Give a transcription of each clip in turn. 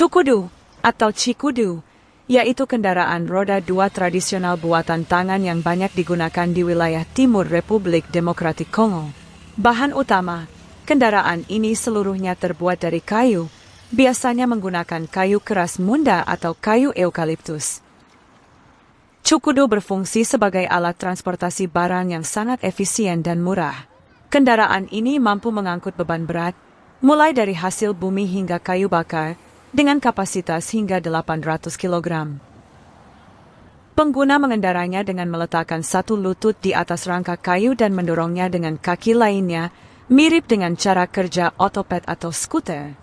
Cukudu atau Cikudu, yaitu kendaraan roda 2 tradisional buatan tangan yang banyak digunakan di wilayah timur Republik Demokratik Kongo. Bahan utama, kendaraan ini seluruhnya terbuat dari kayu, biasanya menggunakan kayu keras munda atau kayu eukaliptus. Cukudu berfungsi sebagai alat transportasi barang yang sangat efisien dan murah. Kendaraan ini mampu mengangkut beban berat, mulai dari hasil bumi hingga kayu bakar, dengan kapasitas hingga 800 kg. Pengguna mengendaranya dengan meletakkan satu lutut di atas rangka kayu dan mendorongnya dengan kaki lainnya, mirip dengan cara kerja otopet atau skuter.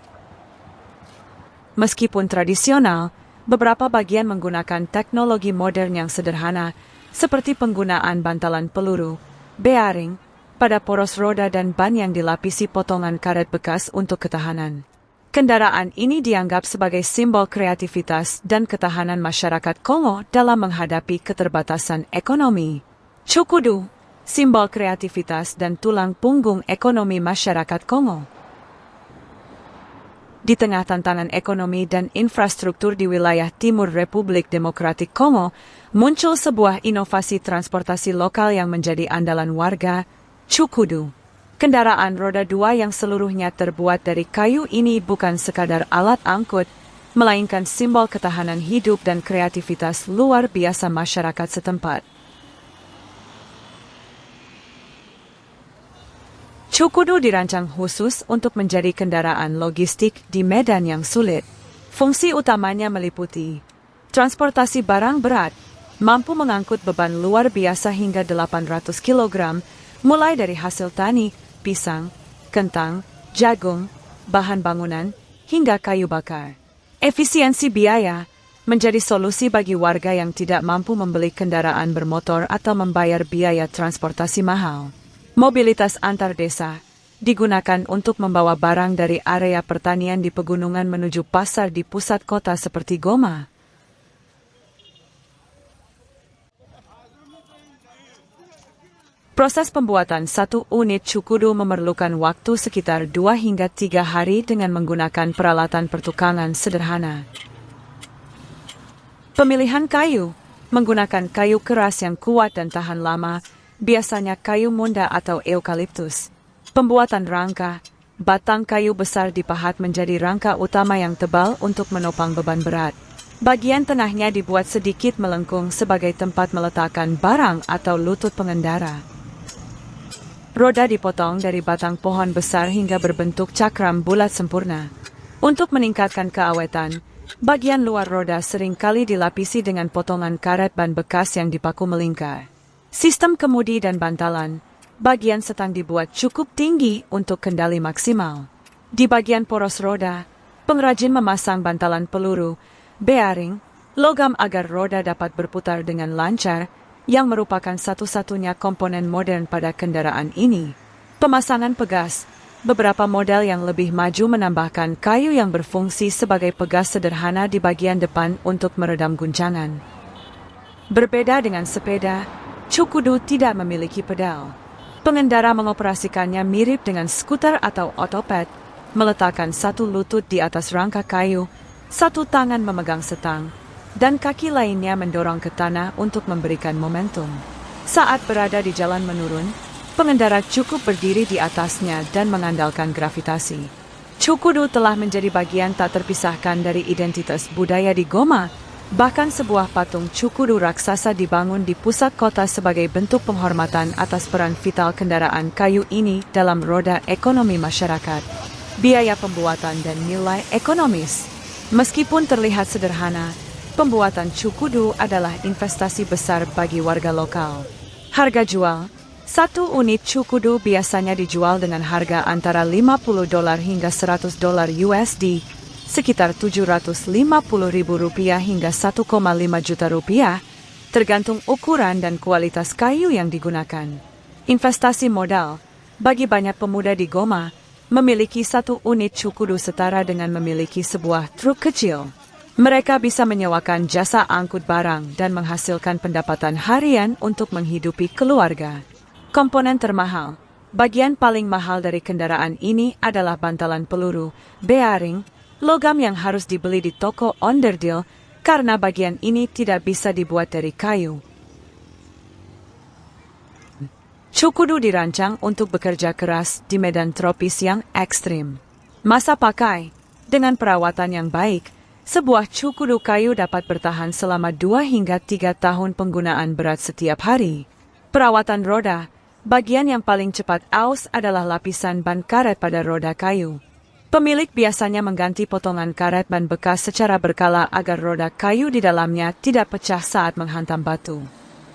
Meskipun tradisional, beberapa bagian menggunakan teknologi modern yang sederhana, seperti penggunaan bantalan peluru, bearing, pada poros roda dan ban yang dilapisi potongan karet bekas untuk ketahanan. Kendaraan ini dianggap sebagai simbol kreativitas dan ketahanan masyarakat Kongo dalam menghadapi keterbatasan ekonomi. Cukudu, simbol kreativitas dan tulang punggung ekonomi masyarakat Kongo. Di tengah tantangan ekonomi dan infrastruktur di wilayah timur Republik Demokratik Kongo, muncul sebuah inovasi transportasi lokal yang menjadi andalan warga, Cukudu. Kendaraan roda 2 yang seluruhnya terbuat dari kayu ini bukan sekadar alat angkut, melainkan simbol ketahanan hidup dan kreativitas luar biasa masyarakat setempat. Cukudu dirancang khusus untuk menjadi kendaraan logistik di medan yang sulit. Fungsi utamanya meliputi transportasi barang berat, mampu mengangkut beban luar biasa hingga 800 kg, mulai dari hasil tani, pisang, kentang, jagung, bahan bangunan, hingga kayu bakar. Efisiensi biaya menjadi solusi bagi warga yang tidak mampu membeli kendaraan bermotor atau membayar biaya transportasi mahal. Mobilitas antar desa digunakan untuk membawa barang dari area pertanian di pegunungan menuju pasar di pusat kota seperti Goma. Proses pembuatan satu unit Cukudu memerlukan waktu sekitar 2 hingga 3 hari dengan menggunakan peralatan pertukangan sederhana. Pemilihan kayu menggunakan kayu keras yang kuat dan tahan lama, biasanya kayu munda atau eukaliptus. Pembuatan rangka, batang kayu besar dipahat menjadi rangka utama yang tebal untuk menopang beban berat. Bagian tengahnya dibuat sedikit melengkung sebagai tempat meletakkan barang atau lutut pengendara. Roda dipotong dari batang pohon besar hingga berbentuk cakram bulat sempurna. Untuk meningkatkan keawetan, bagian luar roda seringkali dilapisi dengan potongan karet ban bekas yang dipaku melingkar. Sistem kemudi dan bantalan, bagian setang dibuat cukup tinggi untuk kendali maksimal. Di bagian poros roda, pengrajin memasang bantalan peluru, bearing, logam agar roda dapat berputar dengan lancar, yang merupakan satu-satunya komponen modern pada kendaraan ini. Pemasangan pegas, beberapa model yang lebih maju menambahkan kayu yang berfungsi sebagai pegas sederhana di bagian depan untuk meredam guncangan. Berbeda dengan sepeda, Cukudu tidak memiliki pedal. Pengendara mengoperasikannya mirip dengan skuter atau otopet, meletakkan satu lutut di atas rangka kayu, satu tangan memegang setang, dan kaki lainnya mendorong ke tanah untuk memberikan momentum. Saat berada di jalan menurun, pengendara cukup berdiri di atasnya dan mengandalkan gravitasi. Cukudu telah menjadi bagian tak terpisahkan dari identitas budaya di Goma, bahkan sebuah patung Cukudu raksasa dibangun di pusat kota sebagai bentuk penghormatan atas peran vital kendaraan kayu ini dalam roda ekonomi masyarakat. Biaya pembuatan dan nilai ekonomis. Meskipun terlihat sederhana, pembuatan Cukudu adalah investasi besar bagi warga lokal. Harga jual, satu unit Cukudu biasanya dijual dengan harga antara $50 hingga $100 USD, sekitar Rp750.000 hingga Rp1,5 juta, tergantung ukuran dan kualitas kayu yang digunakan. Investasi modal, bagi banyak pemuda di Goma, memiliki satu unit Cukudu setara dengan memiliki sebuah truk kecil. Mereka bisa menyewakan jasa angkut barang dan menghasilkan pendapatan harian untuk menghidupi keluarga. Komponen termahal. Bagian paling mahal dari kendaraan ini adalah bantalan peluru, bearing, logam yang harus dibeli di toko onderdil karena bagian ini tidak bisa dibuat dari kayu. Cukudu dirancang untuk bekerja keras di medan tropis yang ekstrim. Masa pakai, dengan perawatan yang baik, sebuah cukudu kayu dapat bertahan selama 2 hingga 3 tahun penggunaan berat setiap hari. Perawatan roda, bagian yang paling cepat aus adalah lapisan ban karet pada roda kayu. Pemilik biasanya mengganti potongan karet ban bekas secara berkala agar roda kayu di dalamnya tidak pecah saat menghantam batu.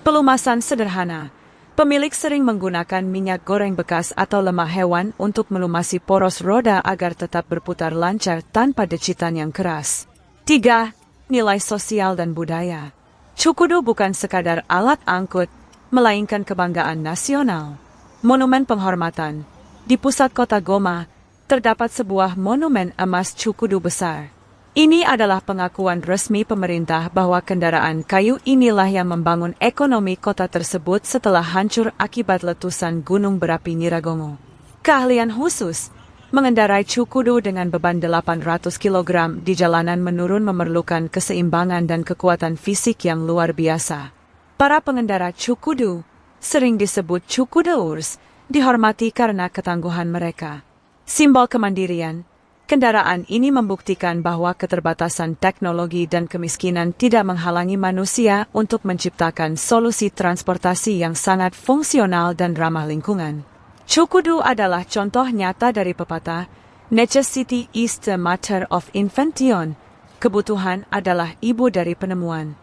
Pelumasan sederhana. Pemilik sering menggunakan minyak goreng bekas atau lemak hewan untuk melumasi poros roda agar tetap berputar lancar tanpa decitan yang keras. 3. Nilai sosial dan budaya. Cukudu bukan sekadar alat angkut, melainkan kebanggaan nasional. Monumen penghormatan. Di pusat kota Goma, terdapat sebuah monumen emas cukudu besar. Ini adalah pengakuan resmi pemerintah bahwa kendaraan kayu inilah yang membangun ekonomi kota tersebut setelah hancur akibat letusan gunung berapi Nyiragongo. Keahlian khusus, mengendarai cukudu dengan beban 800 kg di jalanan menurun memerlukan keseimbangan dan kekuatan fisik yang luar biasa. Para pengendara cukudu, sering disebut cukudoers, dihormati karena ketangguhan mereka. Simbol kemandirian. Kendaraan ini membuktikan bahwa keterbatasan teknologi dan kemiskinan tidak menghalangi manusia untuk menciptakan solusi transportasi yang sangat fungsional dan ramah lingkungan. Cukudu adalah contoh nyata dari pepatah, "Necessity is the mother of invention." Kebutuhan adalah ibu dari penemuan.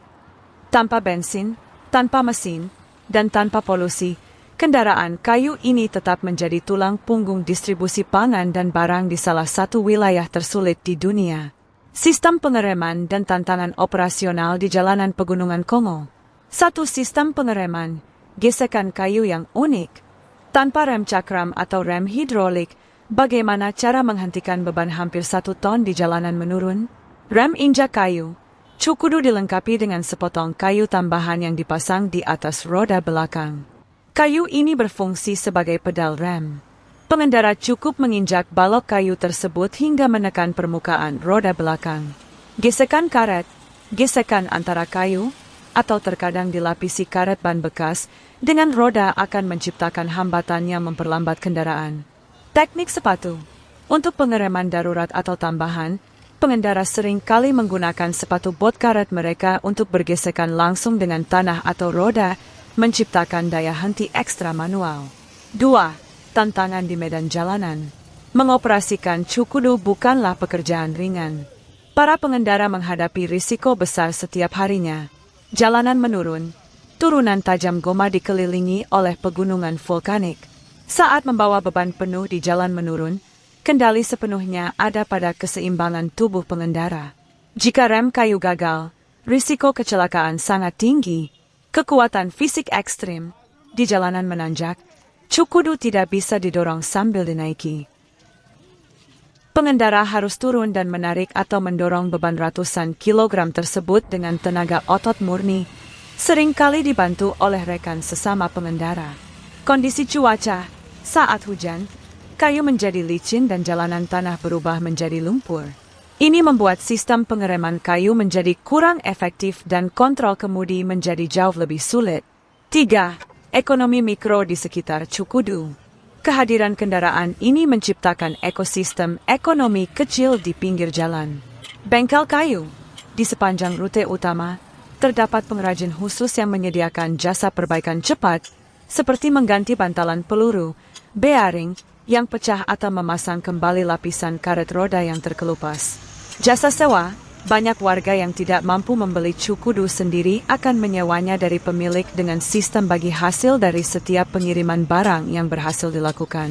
Tanpa bensin, tanpa mesin, dan tanpa polusi, kendaraan kayu ini tetap menjadi tulang punggung distribusi pangan dan barang di salah satu wilayah tersulit di dunia. Sistem pengereman dan tantangan operasional di jalanan pegunungan Kongo. 1. Sistem pengereman, gesekan kayu yang unik. Tanpa rem cakram atau rem hidrolik, bagaimana cara menghentikan beban hampir 1 ton di jalanan menurun? Rem injak kayu. Cukudu dilengkapi dengan sepotong kayu tambahan yang dipasang di atas roda belakang. Kayu ini berfungsi sebagai pedal rem. Pengendara cukup menginjak balok kayu tersebut hingga menekan permukaan roda belakang. Gesekan karet, gesekan antara kayu, atau terkadang dilapisi karet ban bekas, dengan roda akan menciptakan hambatan yang memperlambat kendaraan. Teknik sepatu. Untuk pengereman darurat atau tambahan, pengendara sering kali menggunakan sepatu bot karet mereka untuk bergesekan langsung dengan tanah atau roda, menciptakan daya henti ekstra manual. 2. Tantangan di medan jalanan. Mengoperasikan cukudu bukanlah pekerjaan ringan. Para pengendara menghadapi risiko besar setiap harinya. Jalanan menurun, turunan tajam Goma dikelilingi oleh pegunungan vulkanik. Saat membawa beban penuh di jalan menurun, kendali sepenuhnya ada pada keseimbangan tubuh pengendara. Jika rem kayu gagal, risiko kecelakaan sangat tinggi. Kekuatan fisik ekstrim, di jalanan menanjak, cukudu tidak bisa didorong sambil dinaiki. Pengendara harus turun dan menarik atau mendorong beban ratusan kilogram tersebut dengan tenaga otot murni, seringkali dibantu oleh rekan sesama pengendara. Kondisi cuaca, saat hujan, kayu menjadi licin dan jalanan tanah berubah menjadi lumpur. Ini membuat sistem pengereman kayu menjadi kurang efektif dan kontrol kemudi menjadi jauh lebih sulit. 3. Ekonomi mikro di sekitar cukudu. Kehadiran kendaraan ini menciptakan ekosistem ekonomi kecil di pinggir jalan. Bengkel kayu. Di sepanjang rute utama, terdapat pengrajin khusus yang menyediakan jasa perbaikan cepat, seperti mengganti bantalan peluru, bearing, yang pecah atau memasang kembali lapisan karet roda yang terkelupas. Jasa sewa, banyak warga yang tidak mampu membeli cukudu sendiri akan menyewanya dari pemilik dengan sistem bagi hasil dari setiap pengiriman barang yang berhasil dilakukan.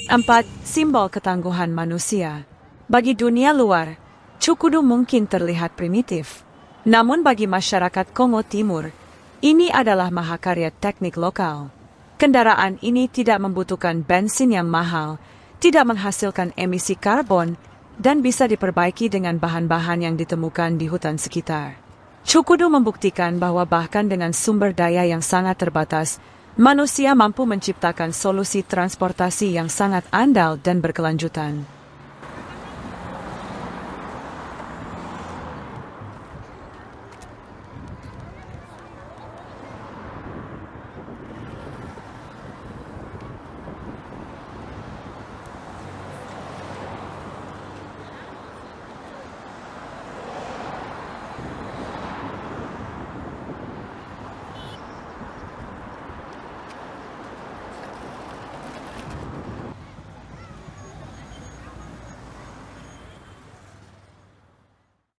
4. Simbol ketangguhan manusia. Bagi dunia luar, cukudu mungkin terlihat primitif. Namun bagi masyarakat Kongo Timur, ini adalah mahakarya teknik lokal. Kendaraan ini tidak membutuhkan bensin yang mahal, tidak menghasilkan emisi karbon, dan bisa diperbaiki dengan bahan-bahan yang ditemukan di hutan sekitar. Cukudu membuktikan bahwa bahkan dengan sumber daya yang sangat terbatas, manusia mampu menciptakan solusi transportasi yang sangat andal dan berkelanjutan.